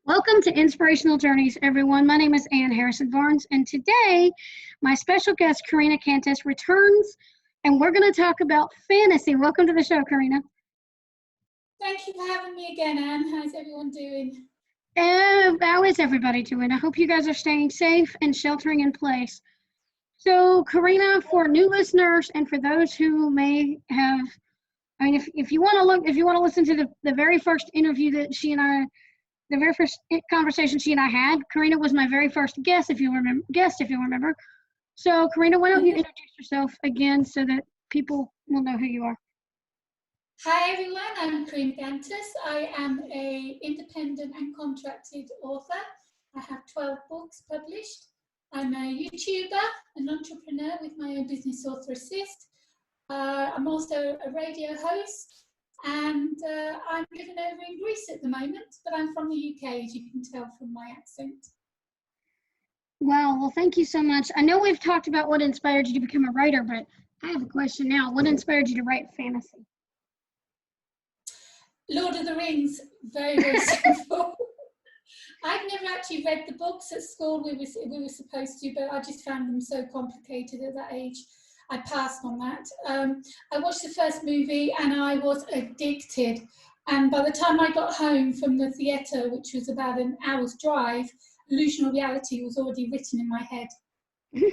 Welcome to Inspirational Journeys, everyone. My name is Ann Harrison Barnes, and today my special guest, Karina Kantas, returns, and we're going to talk about fantasy. Welcome to the show, Karina. Thank you for having me again, Anne. How's everyone doing? How is everybody doing? I hope you guys are staying safe and sheltering in place. So, Karina, for new listeners and for those who may have, if you want to listen to the very first interview that she and I, the very first conversation she and I had, Karina was my very first guest, if you remember. So, Karina, why don't you introduce yourself again so that people will know who you are? Hi, everyone. I'm Karina Kantas. I am an independent and contracted author. I have 12 books published. I'm a YouTuber, an entrepreneur with my own business, Author Assist. I'm also a radio host. And I'm living over in Greece at the moment, but I'm from the UK, as you can tell from my accent. Wow, well, thank you so much. I know we've talked about what inspired you to become a writer, but I have a question now. What inspired you to write fantasy? Lord of the Rings, very, very simple. I'd never actually read the books at school. We were supposed to, but I just found them so complicated at that age. I passed on that. I watched the first movie and I was addicted. And by the time I got home from the theatre, which was about an hour's drive, Illusional Reality was already written in my head. The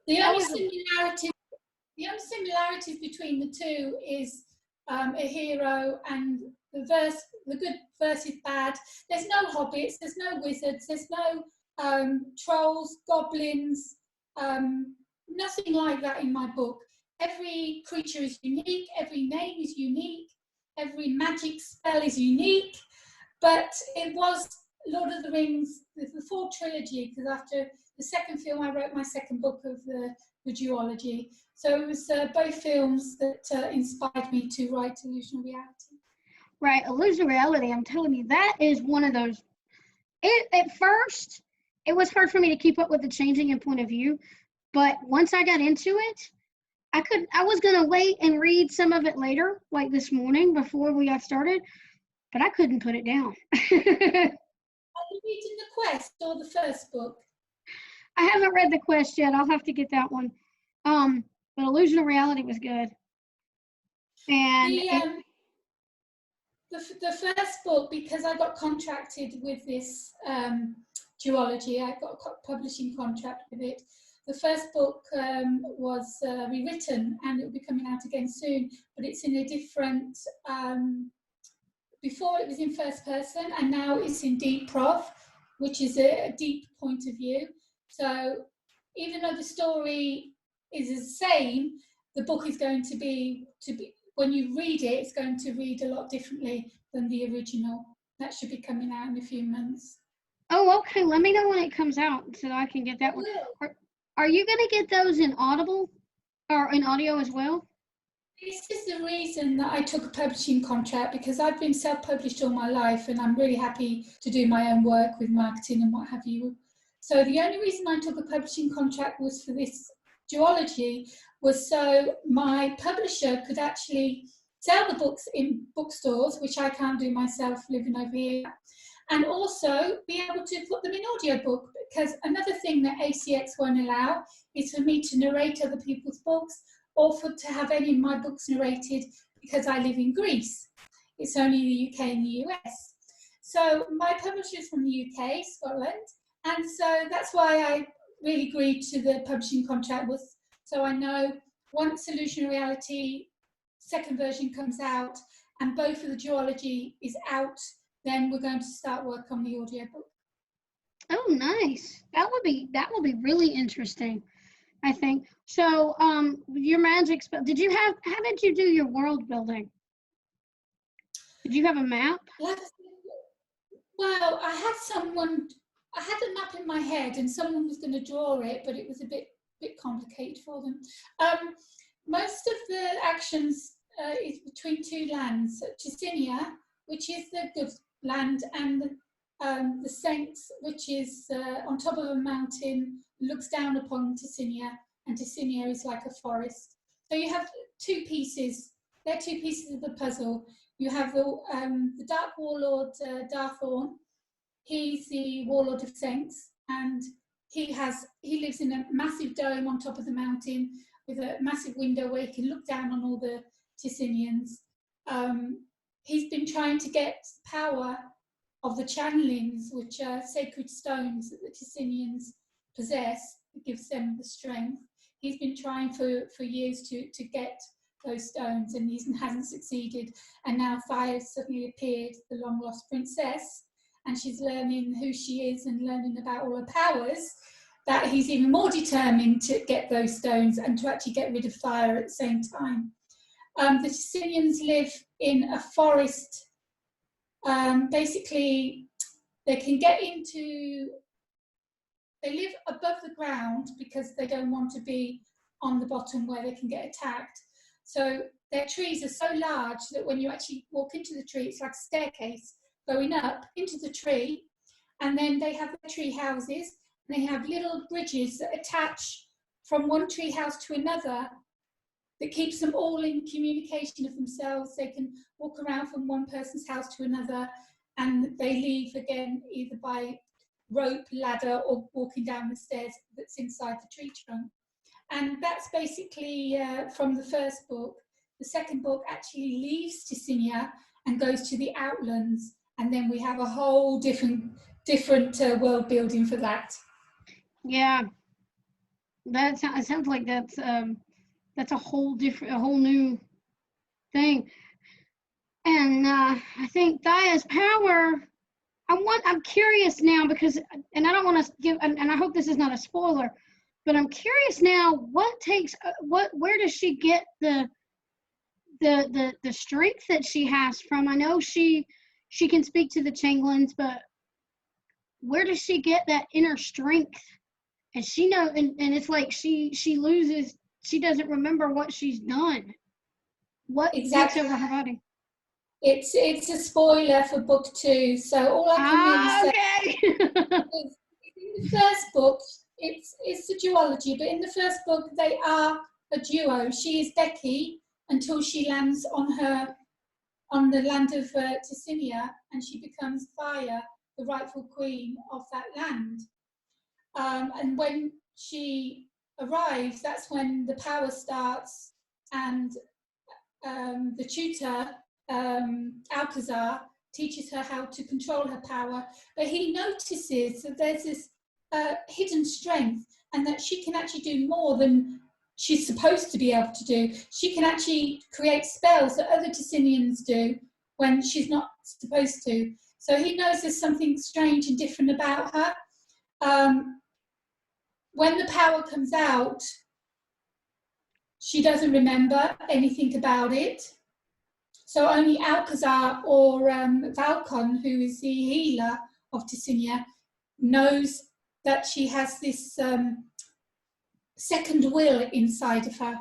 only similarities between the two is a hero and the good versus bad. There's no hobbits, there's no wizards, there's no trolls, goblins, nothing like that in my book. Every creature is unique, every name is unique, every magic spell is unique, but it was Lord of the Rings, the full trilogy, because after the second film I wrote my second book of the duology. So it was both films that inspired me to write Illusional Reality. Right, Illusional Reality, I'm telling you, that is one of those. At first, it was hard for me to keep up with the changing in point of view. But once I got into it, I was going to wait and read some of it later, like this morning before we got started, but I couldn't put it down. Are you reading The Quest or the first book? I haven't read The Quest yet. I'll have to get that one. But Illusional Reality was good. And the first book, because I got contracted with this duology, I got a publishing contract with it. The first book was rewritten and it will be coming out again soon, but it's in a different, before it was in first person and now it's in deep prov, which is a deep point of view. So even though the story is the same, the book is going to be, when you read it, it's going to read a lot differently than the original. That should be coming out in a few months. Oh, okay. Let me know when it comes out so I can get that one. Are you going to get those in Audible or in audio as well? This is the reason that I took a publishing contract, because I've been self-published all my life and I'm really happy to do my own work with marketing and what have you. So the only reason I took a publishing contract was for this duology, was so my publisher could actually sell the books in bookstores, which I can't do myself living over here, and also be able to put them in audiobook, because another thing that ACX won't allow is for me to narrate other people's books or to have any of my books narrated, because I live in Greece. It's only the UK and the US. So my publisher is from the UK, Scotland, and so that's why I really agreed to the publishing contract, was so I know once Illusional Reality second version comes out and both of the duology is out, then we're going to start work on the audiobook. Oh, nice. That will be really interesting, I think. So, your magic spell, how did you do your world building? Did you have a map? Well, I had a map in my head and someone was going to draw it, but it was a bit complicated for them. Most of the actions is between two lands, Ticinia, which is the good land, and the Saints, which is on top of a mountain, looks down upon Ticinia, and Ticinia is like a forest. So you have two pieces. They're two pieces of the puzzle. You have the Dark Warlord, Darthorn. He's the Warlord of Saints, and he lives in a massive dome on top of the mountain with a massive window where he can look down on all the Ticinians. He's been trying to get power of the channelings, which are sacred stones that the Ticinians possess. It gives them the strength. He's been trying for years to get those stones, and he hasn't succeeded. And now Thaya's suddenly appeared, the long-lost princess, and she's learning who she is and learning about all her powers, that he's even more determined to get those stones and to actually get rid of Thaya at the same time. The Ticinians live in a forest. Basically, they live above the ground because they don't want to be on the bottom where they can get attacked. So their trees are so large that when you actually walk into the tree, it's like a staircase going up into the tree. And then they have the tree houses, and they have little bridges that attach from one tree house to another that keeps them all in communication of themselves. They can walk around from one person's house to another, and they leave again either by rope, ladder, or walking down the stairs that's inside the tree trunk. And that's basically from the first book. The second book actually leaves Ticinia and goes to the Outlands, and then we have a whole different world building for that. Yeah, it sounds like that's a whole new thing. And I think Thaya's power. I'm curious now because, and I don't want to give, and I hope this is not a spoiler, but I'm curious now. Where does she get the strength that she has from? I know she can speak to the changelings, but where does she get that inner strength? And she knows, and it's like she loses. She doesn't remember what she's done. What exactly takes over her body? It's a spoiler for book 2, so all I can really say is in the first book, it's a duology, but in the first book they are a duo. She is Becky until she lands on the land of Ticinia, and she becomes Thaya, the rightful queen of that land. And when she arrives, that's when the power starts, and the tutor, Alcazar, teaches her how to control her power, but he notices that there's this hidden strength, and that she can actually do more than she's supposed to be able to do. She can actually create spells that other Ticinians do when she's not supposed to. So he knows there's something strange and different about her. When the power comes out, she doesn't remember anything about it. So only Alcazar or Valcon, who is the healer of Ticinia, knows that she has this second will inside of her.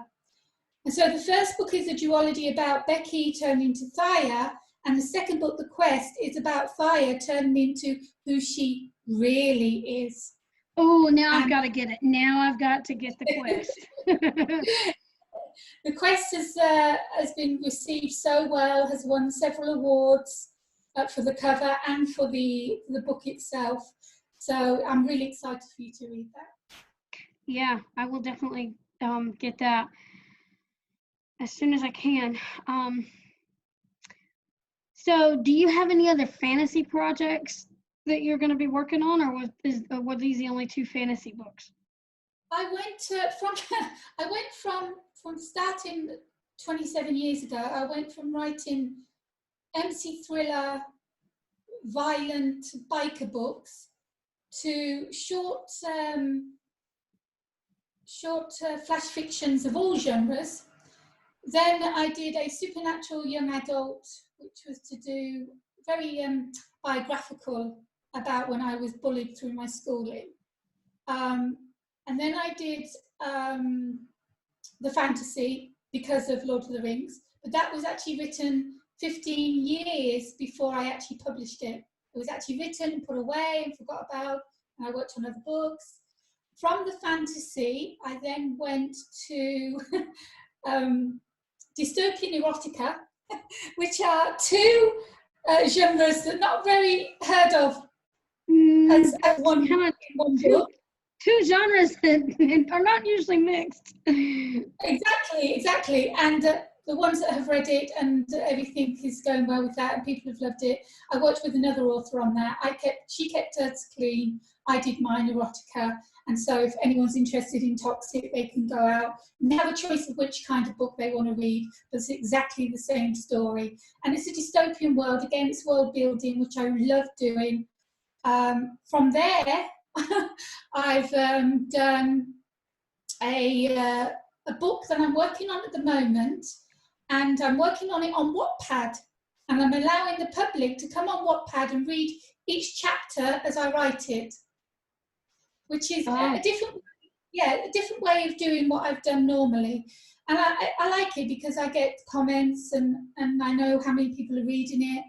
And so the first book is a duology about Becky turning into Thaya, and the second book, The Quest, is about Thaya turning into who she really is. Oh, now I've got to get it. Now I've got to get The Quest. The Quest has been received so well, has won several awards for the cover and for the book itself. So I'm really excited for you to read that. Yeah, I will definitely get that as soon as I can. So do you have any other fantasy projects that you're going to be working on, or were these the only 2 fantasy books? I went from starting 27 years ago. I went from writing MC thriller, violent biker books to short flash fictions of all genres. Then I did a supernatural young adult, which was to do very biographical about when I was bullied through my schooling. And then I did the fantasy because of Lord of the Rings, but that was actually written 15 years before I actually published it. It was actually written and put away and forgot about, and I worked on other books. From the fantasy, I then went to dystopian erotica, which are two genres that not very heard of as one book. Two genres that are not usually mixed. Exactly. And the ones that have read it and everything is going well with that and people have loved it. I worked with another author on that. She kept hers clean. I did mine erotica. And so if anyone's interested in toxic, they can go out and have a choice of which kind of book they want to read. But it's exactly the same story. And it's a dystopian world. Again, it's world building, which I love doing. From there, I've done a book that I'm working on at the moment, and I'm working on it on Wattpad, and I'm allowing the public to come on Wattpad and read each chapter as I write it, which is a different way of doing what I've done normally. And I like it because I get comments and I know how many people are reading it.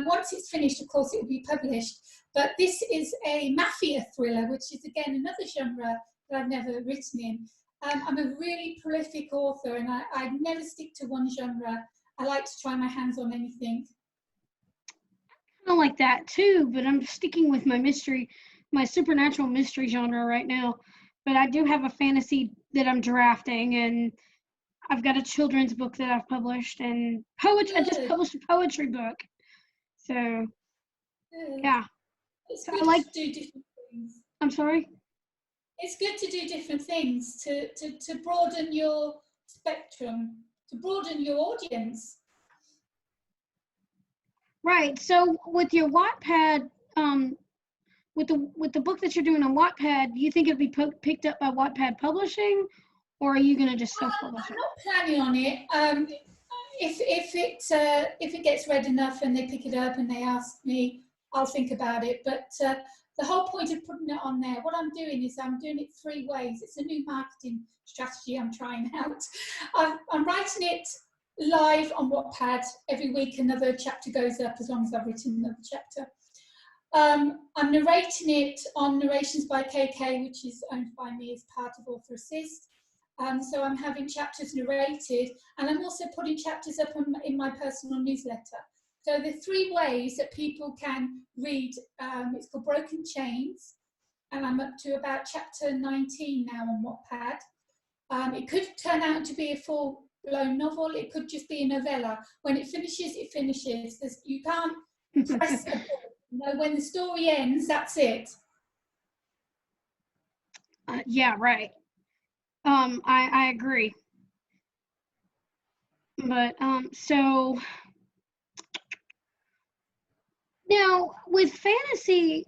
Once it's finished, of course, it will be published. But this is a mafia thriller, which is, again, another genre that I've never written in. I'm a really prolific author, and I never stick to one genre. I like to try my hands on anything. I like that too, but I'm sticking with my supernatural mystery genre right now. But I do have a fantasy that I'm drafting, and I've got a children's book that I've published, and poetry. I just published a poetry book. So, yeah. It's so good I like to do different things. I'm sorry? It's good to do different things to broaden your spectrum, to broaden your audience. Right. So with your Wattpad, with the book that you're doing on Wattpad, do you think it'll be picked up by Wattpad Publishing, or are you going to just self-publish it? I'm not planning on it. If it gets read enough and they pick it up and they ask me, I'll think about it. But the whole point of putting it on there, what I'm doing is I'm doing it 3 ways. It's a new marketing strategy I'm trying out. I'm writing it live on Wattpad. Every week another chapter goes up, as long as I've written another chapter. I'm narrating it on Narrations by KK, which is owned by me as part of Author Assist. So I'm having chapters narrated, and I'm also putting chapters up in my personal newsletter. So the 3 ways that people can read, it's called Broken Chains, and I'm up to about chapter 19 now on Wattpad. It could turn out to be a full-blown novel. It could just be a novella. When it finishes, it finishes. You can't press a button. When the story ends, that's it. Yeah, right. I agree. But so now with fantasy,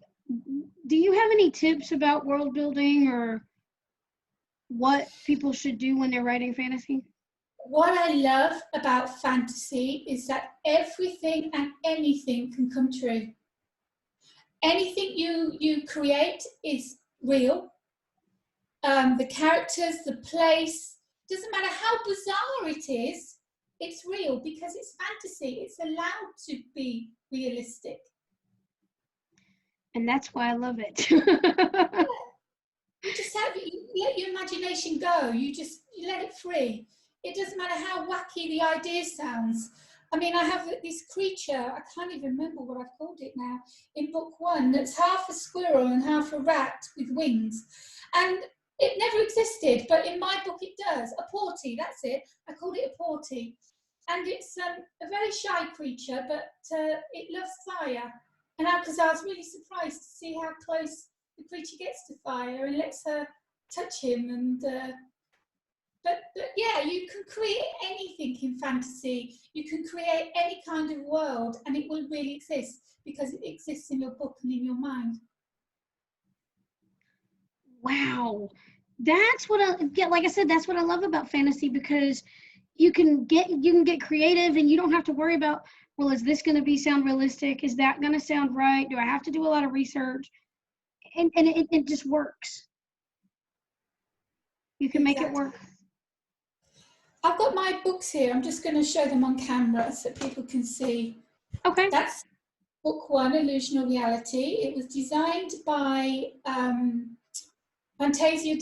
do you have any tips about world building or what people should do when they're writing fantasy? What I love about fantasy is that everything and anything can come true. Anything you create is real. The characters, the place, doesn't matter how bizarre it is, it's real because it's fantasy. It's allowed to be realistic. And that's why I love it. Yeah. You let your imagination go. You let it free. It doesn't matter how wacky the idea sounds. I mean, I have this creature, I can't even remember what I've called it now, in book 1, that's half a squirrel and half a rat with wings. And it never existed, but in my book it does. A porty, that's it. I called it a porty. And it's a very shy creature, but it loves fire. And because I was really surprised to see how close the creature gets to fire and lets her touch him. And but yeah, you can create anything in fantasy. You can create any kind of world, and it will really exist because it exists in your book and in your mind. Wow, that's what like I said, that's what I love about fantasy, because you can get creative and you don't have to worry about, well, is this going to sound realistic? Is that going to sound right? Do I have to do a lot of research? And it just works. You can make it work. I've got my books here. I'm just going to show them on camera so people can see. Okay. That's book 1, Illusional Reality. It was designed by Fantasia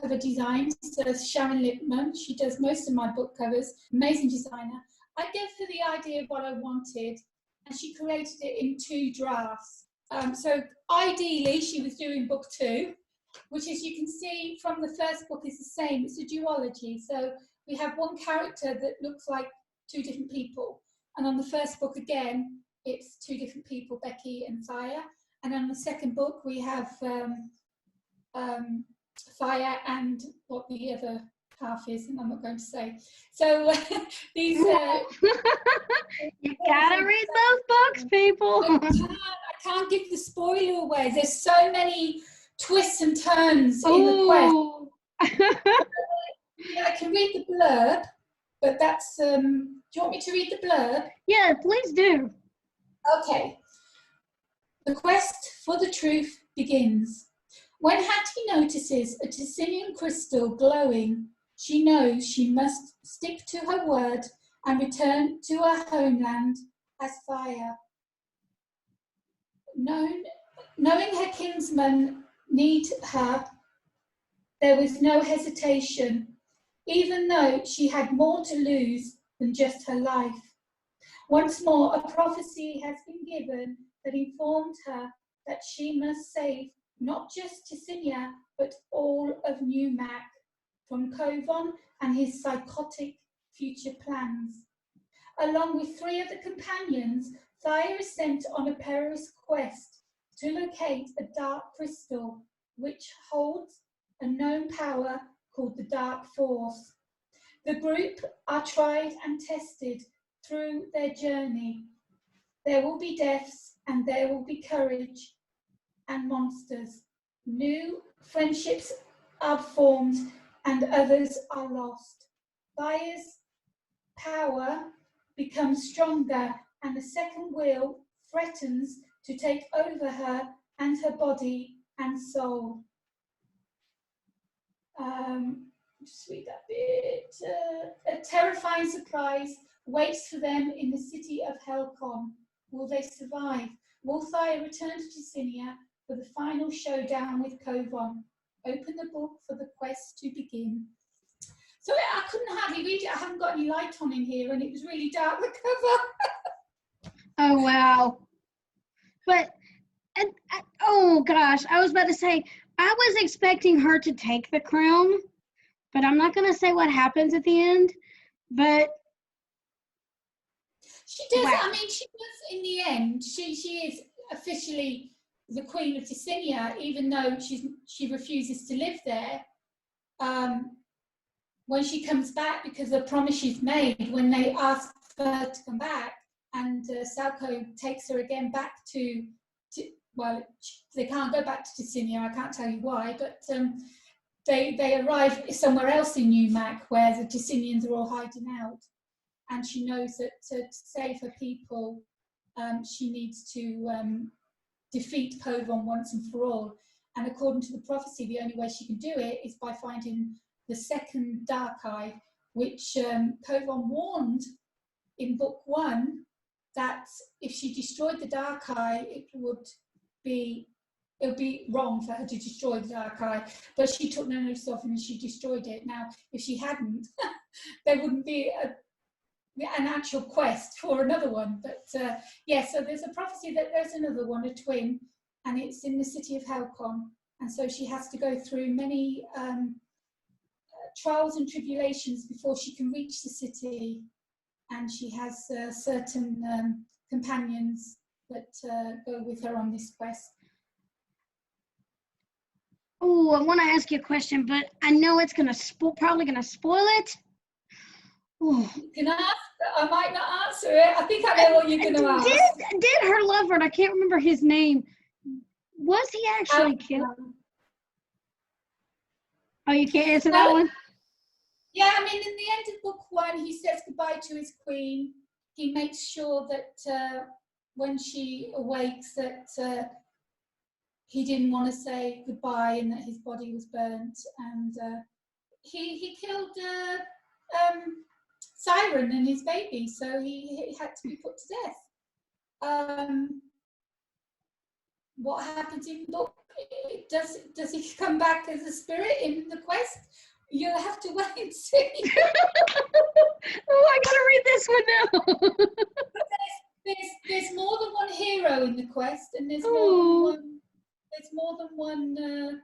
Cover Designs. So Sharon Lipman. She does most of my book covers. Amazing designer. I gave her the idea of what I wanted, and she created it in 2 drafts. So ideally, she was doing book 2, which, as you can see from the first book, is the same. It's a duology. So we have one character that looks like 2 different people. And on the first book, again, it's 2 different people, Becky and Fire. And on the second book, we have Fire and what the other half is, and I'm not going to say. So these... You gotta read those books, people. I can't give the spoiler away. There's so many twists and turns in the quest. I can read the blurb, but that's... do you want me to read the blurb? Yeah, please do. Okay. The quest for the truth begins. When Hattie notices a Tessinian crystal glowing, she knows she must stick to her word and return to her homeland as Fire. Knowing her kinsmen need her, there was no hesitation, even though she had more to lose than just her life. Once more, a prophecy has been given that informed her that she must save not just Tessinia, but all of New Mac from Kovon and his psychotic future plans. Along with 3 of the companions, Thaya is sent on a perilous quest to locate a dark crystal which holds a known power called the Dark Force. The group are tried and tested through their journey. There will be deaths and there will be courage and monsters. New friendships are formed and others are lost. Thaya's power becomes stronger and a second will threatens to take over her and her body and soul. Just read that bit. A terrifying surprise waits for them in the city of Helcon. Will they survive? Will Thaya return to Tessinia for the final showdown with Kovon? Open the book for the quest to begin. So I couldn't hardly read it. I haven't got any light on in here, and it was really dark, the cover. Oh, wow. But, oh gosh, I was about to say, I was expecting her to take the crown, but I'm not going to say what happens at the end, but... She does, wow. I mean, she does in the end. She is officially the Queen of Tessinia, even though she refuses to live there. When she comes back, because the promise she's made when they ask her to come back, and Salco takes her again back to well, they can't go back to Tessinia, I can't tell you why, but they arrive somewhere else in New Mac where the Tessinians are all hiding out, and she knows that to save her people, she needs to defeat Kovon once and for all. And according to the prophecy, the only way she can do it is by finding the second Dark Eye, which Kovon warned in book 1 that if she destroyed the Dark Eye, it would be wrong for her to destroy the Dark Eye. But she took no notice of it and she destroyed it. Now, if she hadn't, there wouldn't be an actual quest for another one. But yeah, so there's a prophecy that there's another one, a twin, and it's in the city of Helcon. And so she has to go through many trials and tribulations before she can reach the city, and she has certain companions that go with her on this quest. Oh, I want to ask you a question, but I know it's probably gonna spoil it. Oh. Can I ask? I might not answer it. I think I know what you're going to ask. Did her lover, and I can't remember his name, was he actually killed? Oh, you can't answer that one? Yeah, I mean, in the end of book 1, he says goodbye to his queen. He makes sure that when she awakes that he didn't want to say goodbye and that his body was burnt. And he killed Siren and his baby, so he had to be put to death. What happens in book? Does he come back as a spirit in the quest? You'll have to wait and see. Oh, I gotta read this one now. There's more than one hero in the quest, and there's more than one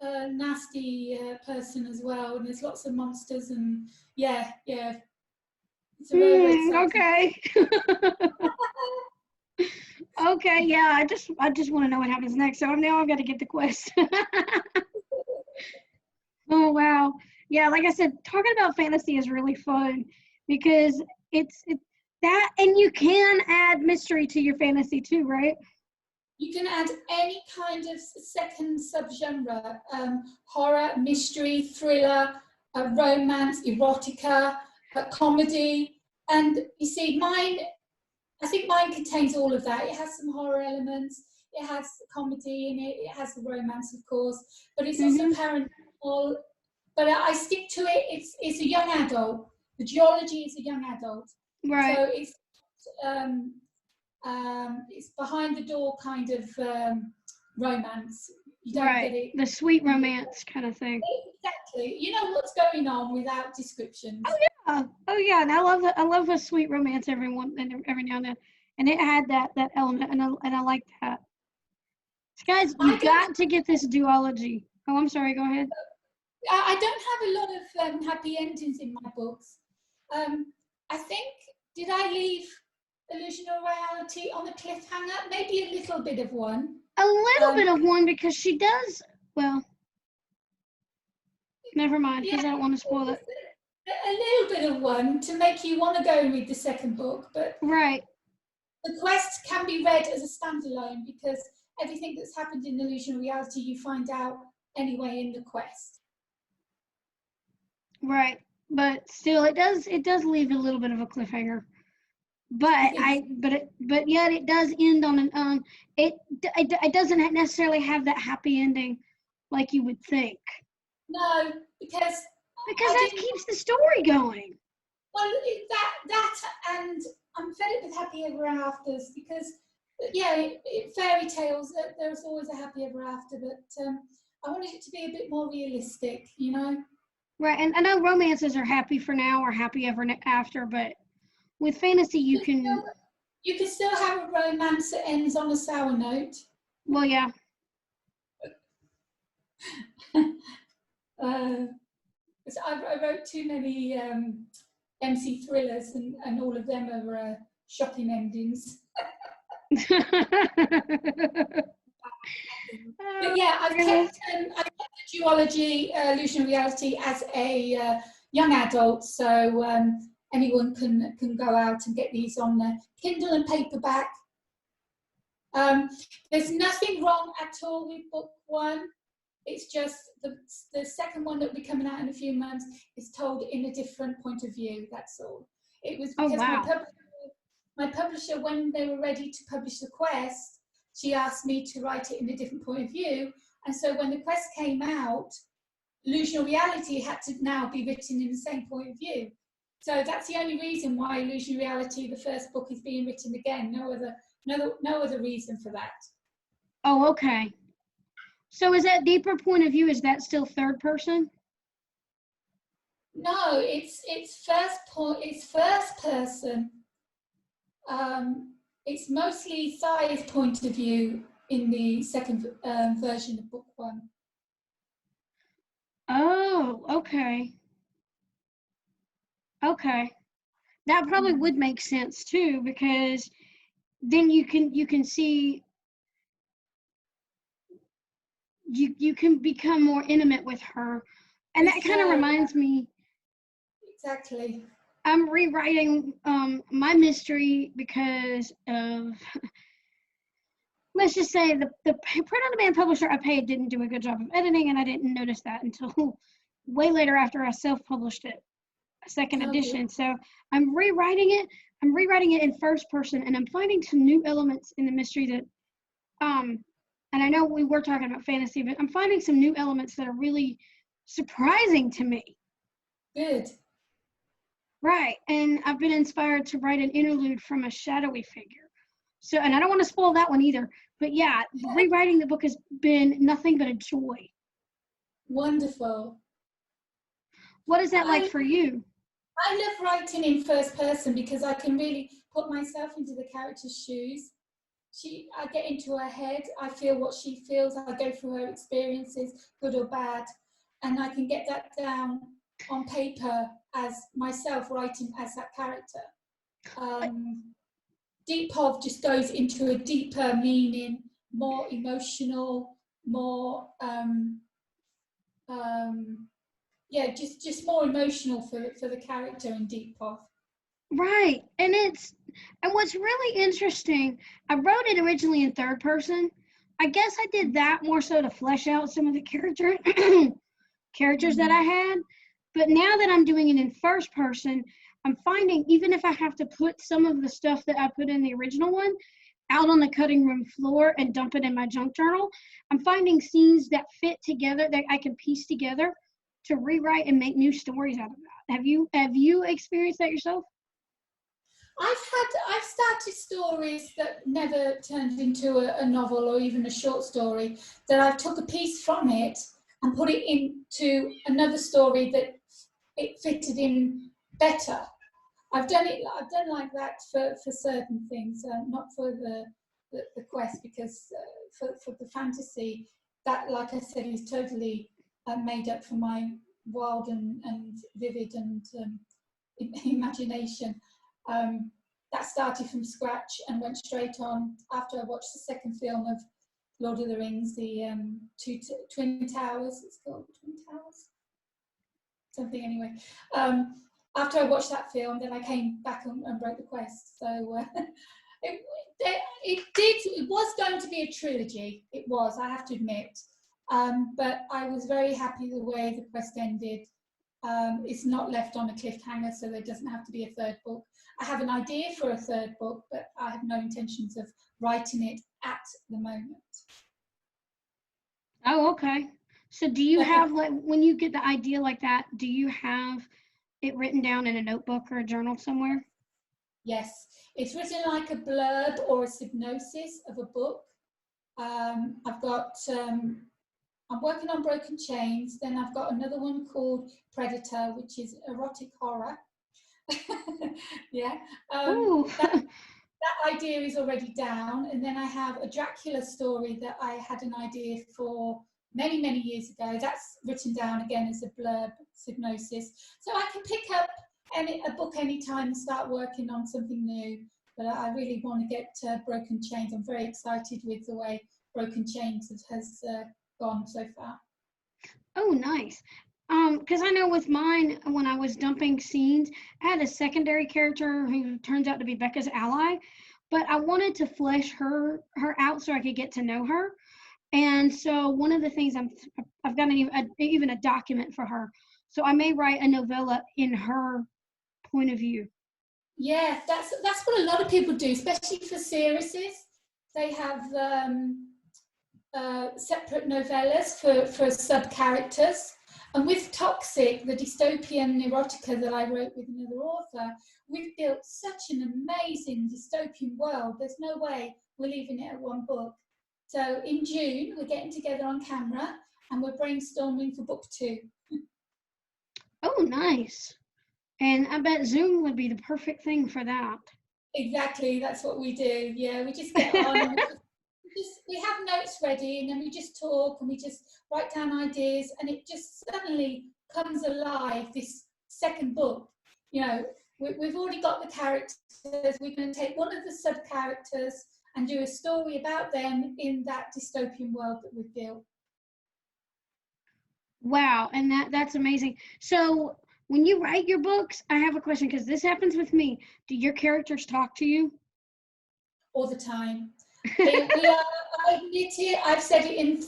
nasty person as well, and there's lots of monsters, and yeah. It's a very exciting. Okay. Okay, yeah, I just want to know what happens next. So now I've got to get the quest. Oh wow. Yeah, like I said, talking about fantasy is really fun because it's that, and you can add mystery to your fantasy too, right? You can add any kind of second subgenre, horror, mystery, thriller, romance, erotica, comedy. And you see, I think mine contains all of that. It has some horror elements, it has comedy in it, it has the romance, of course, but it's also paranormal. But I stick to it. It's a young adult. The duology is a young adult. Right. So it's behind the door kind of romance. You don't get it. The sweet romance kind of thing. Exactly. You know what's going on without descriptions. Oh yeah, and I love a sweet romance every now and then, and it had that element, and I like that. So guys, you got to get this duology. Oh, I'm sorry. Go ahead. I don't have a lot of happy endings in my books. I think, did I leave Illusional Reality on a cliffhanger? Maybe a little bit of one. A little bit of one, because she does, well, never mind, because I don't want to spoil it. A little bit of one to make you want to go and read the second book, but right. The quest can be read as a standalone because everything that's happened in Illusional Reality you find out anyway in the quest. Right, but still, it does leave a little bit of a cliffhanger. But but yet it does end on an it doesn't necessarily have that happy ending like you would think. No, because that keeps the story going. Well, that and I'm fed up with happy ever afters because fairy tales, there's always a happy ever after, but I wanted it to be a bit more realistic, you know. Right, and I know romances are happy for now or happy ever after, but with fantasy, you can still have a romance that ends on a sour note. Well, yeah. I wrote too many MC thrillers, and all of them are shocking endings. But yeah, I've kept the duology, Illusional Reality, as a young adult, so anyone can go out and get these on Kindle and paperback. There's nothing wrong at all with book one. It's just the second one that will be coming out in a few months is told in a different point of view. That's all. It was because my publisher, when they were ready to publish the quest, she asked me to write it in a different point of view. And so when the quest came out, Illusional Reality had to now be written in the same point of view. So that's the only reason why Illusional Reality, the first book, is being written again. No other reason for that. Oh, okay. So is that deeper point of view, is that still third person? No, it's first person. It's mostly Thai's point of view in the second version of book one. Oh, okay. Okay. That probably would make sense too, because then you can see, you can become more intimate with her. And that kind of reminds me. Exactly. I'm rewriting my mystery because of, let's just say the print-on-demand publisher I paid didn't do a good job of editing, and I didn't notice that until way later after I self-published it, a second edition. So I'm rewriting it. I'm rewriting it in first person, and I'm finding some new elements in the mystery that, and I know we were talking about fantasy, but I'm finding some new elements that are really surprising to me. Good. Right, and I've been inspired to write an interlude from a shadowy figure. So, and I don't want to spoil that one either, but yeah, rewriting the book has been nothing but a joy. Wonderful. What is that like for you? I love writing in first person because I can really put myself into the character's shoes. I get into her head, I feel what she feels, I go through her experiences, good or bad, and I can get that down on paper as myself writing as that character. Deep Pov just goes into a deeper meaning, more emotional, more yeah, just more emotional for the character in Deep Pov. Right. And what's really interesting, I wrote it originally in third person. I guess I did that more so to flesh out some of the characters that I had. But now that I'm doing it in first person, I'm finding even if I have to put some of the stuff that I put in the original one out on the cutting room floor and dump it in my junk journal, I'm finding scenes that fit together that I can piece together to rewrite and make new stories out of that. Have you experienced that yourself? I've started stories that never turned into a novel or even a short story, that I've took a piece from it and put it into another story that it fitted in better. I've done like that for certain things, not for the quest, because for the fantasy, that, like I said, is totally made up for my wild and vivid and imagination. That started from scratch and went straight on after I watched the second film of Lord of the Rings, the Twin Towers. It's called Twin Towers, something anyway. After I watched that film, then I came back and wrote the quest. So it was going to be a trilogy. It was, I have to admit, but I was very happy the way the quest ended. It's not left on a cliffhanger, so there doesn't have to be a third book. I have an idea for a third book, but I have no intentions of writing it at the moment. Oh, okay. So do you have, like, when you get the idea like that, do you have it written down in a notebook or a journal somewhere? Yes, it's written like a blurb or a synopsis of a book. I've got, I'm working on Broken Chains, then I've got another one called Predator, which is erotic horror. Yeah, that idea is already down, and then I have a Dracula story that I had an idea for many years ago. That's written down again as a blurb synopsis, so I can pick up a book anytime and start working on something new. But I really want to get Broken Chains. I'm very excited with the way Broken Chains has gone so far. Oh, nice. Because I know with mine, when I was dumping scenes, I had a secondary character who turns out to be Becca's ally, but I wanted to flesh her out so I could get to know her. And so one of the things I've got even a document for her. So I may write a novella in her point of view. Yeah, that's what a lot of people do, especially for series. They have separate novellas for sub-characters. And with Toxic, the dystopian erotica that I wrote with another author, we've built such an amazing dystopian world. There's no way we're leaving it at one book. So in June, we're getting together on camera and we're brainstorming for book 2. Oh, nice. And I bet Zoom would be the perfect thing for that. Exactly, that's what we do. Yeah, we just get on and we have notes ready, and then we just talk and we just write down ideas, and it just suddenly comes alive, this second book. You know, we've already got the characters. We're going to take one of the sub-characters and do a story about them in that dystopian world that we've built. Wow, and that's amazing. So when you write your books, I have a question, because this happens with me. Do your characters talk to you? All the time. I admit it, I've said it in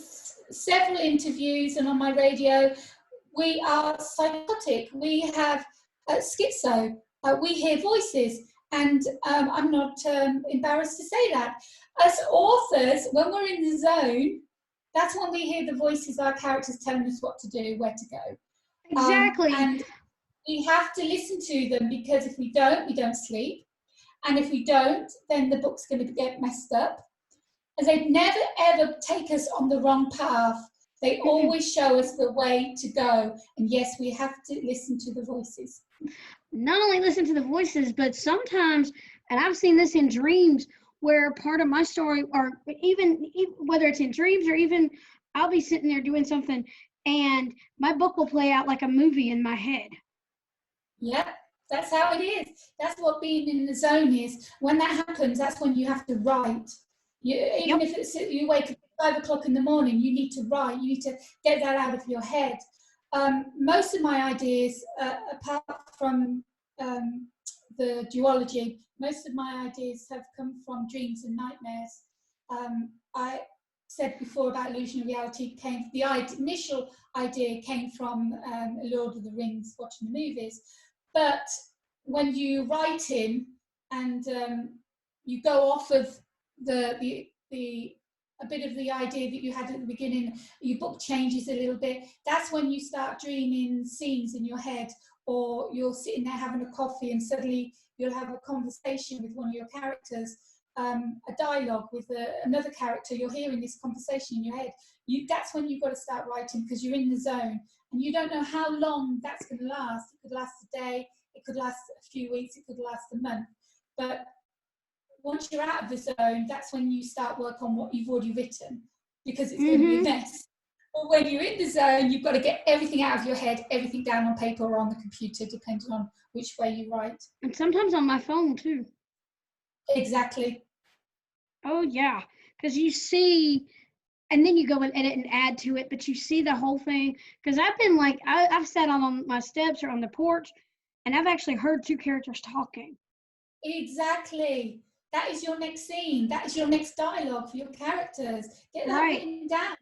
several interviews and on my radio, we are psychotic. We have schizo. We hear voices, and I'm not embarrassed to say that. As authors, when we're in the zone, that's when we hear the voices of our characters telling us what to do, where to go. Exactly. And we have to listen to them, because if we don't sleep. And if we don't, then the book's going to get messed up. And they'd never, ever take us on the wrong path. They always show us the way to go. And yes, we have to listen to the voices. Not only listen to the voices, but sometimes, and I've seen this in dreams, where part of my story, or even whether it's in dreams or even I'll be sitting there doing something and my book will play out like a movie in my head. Yeah, that's how it is. That's what being in the zone is. When that happens, that's when you have to write. Even if it's, you wake up at 5 o'clock in the morning, you need to write. You need to get that out of your head. Most of my ideas, apart from the duology, most of my ideas have come from dreams and nightmares. I said before about Illusional Reality, the initial idea came from Lord of the Rings, watching the movies. But when you write in and you go off of a bit of the idea that you had at the beginning, your book changes a little bit, that's when you start dreaming scenes in your head, or you're sitting there having a coffee and suddenly you'll have a conversation with one of your characters, a dialogue with another character, you're hearing this conversation in your head. That's when you've got to start writing, because you're in the zone and you don't know how long that's going to last. It could last a day, it could last a few weeks, it could last a month. But once you're out of the zone, that's when you start work on what you've already written, because it's going to be a mess. But when you're in the zone, you've got to get everything out of your head, everything down on paper or on the computer, depending on which way you write. And sometimes on my phone too. Exactly. Oh yeah, because you see, and then you go and edit and add to it, but you see the whole thing. Because I've been like, I've sat on my steps or on the porch, and I've actually heard two characters talking. Exactly. That is your next scene. That is your next dialogue for your characters. Get that written down.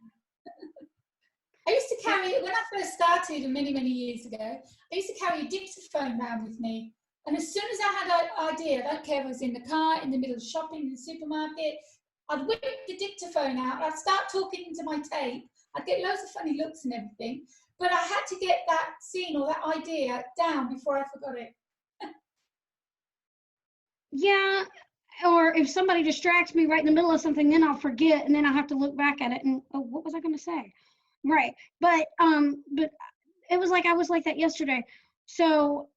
I used to carry, when I first started many, many years ago, I used to carry a dictaphone around with me. And as soon as I had an idea, I don't care if I was in the car, in the middle of shopping, in the supermarket, I'd whip the dictaphone out, I'd start talking into my tape, I'd get loads of funny looks and everything, but I had to get that scene or that idea down before I forgot it. Yeah, or if somebody distracts me right in the middle of something, then I'll forget, and then I'll have to look back at it and, oh, what was I going to say? Right. But it was like, I was like that yesterday. So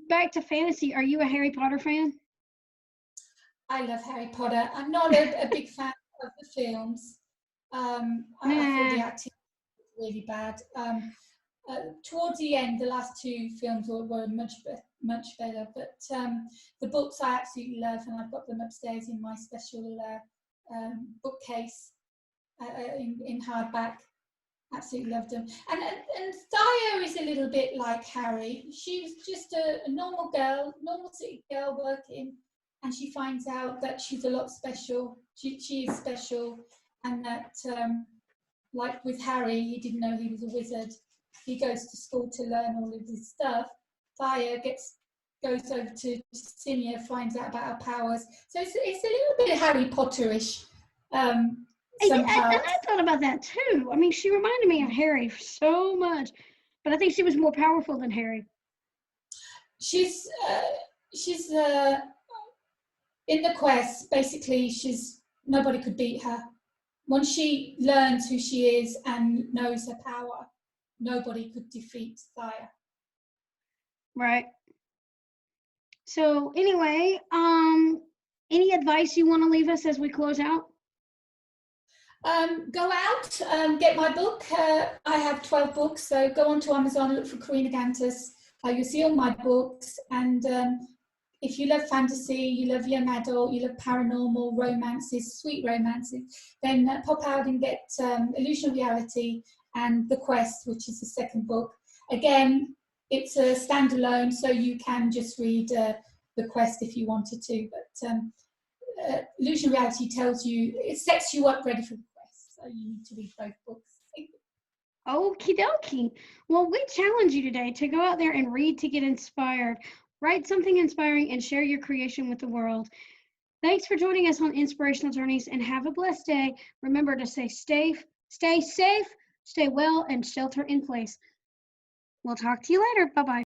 back to fantasy, are you a Harry Potter fan? I love Harry Potter. I'm not a big fan of the films. I thought the acting was really bad. Towards the end, the last two films were much better. But the books I absolutely love, and I've got them upstairs in my special bookcase in hardback. Absolutely loved them. And Thaya is a little bit like Harry. She was just a normal girl, normal city girl working, and she finds out that she's a lot special. She is special, and that like with Harry, he didn't know he was a wizard. He goes to school to learn all of this stuff. Thaya goes over to Sinia, finds out about her powers. So it's a little bit Harry Potterish. I thought about that too. I mean, she reminded me of Harry so much, but I think she was more powerful than Harry. She's in the quest. Basically, nobody could beat her. Once she learns who she is and knows her power, nobody could defeat Thaya. Right. So anyway, any advice you want to leave us as we close out? Go out, get my book. I have 12 books, so go onto Amazon, look for Karina Kantas. You'll see all my books. And if you love fantasy, you love young adult, you love paranormal, romances, sweet romances, then pop out and get Illusional Reality and The Quest, which is the second book. Again, it's a standalone, so you can just read The Quest if you wanted to. But Illusional Reality tells you, it sets you up ready for the quest, so you need to read both books. Okie dokie. Well, we challenge you today to go out there and read to get inspired. Write something inspiring and share your creation with the world. Thanks for joining us on Inspirational Journeys, and have a blessed day. Remember to stay safe, stay well, and shelter in place. We'll talk to you later. Bye-bye.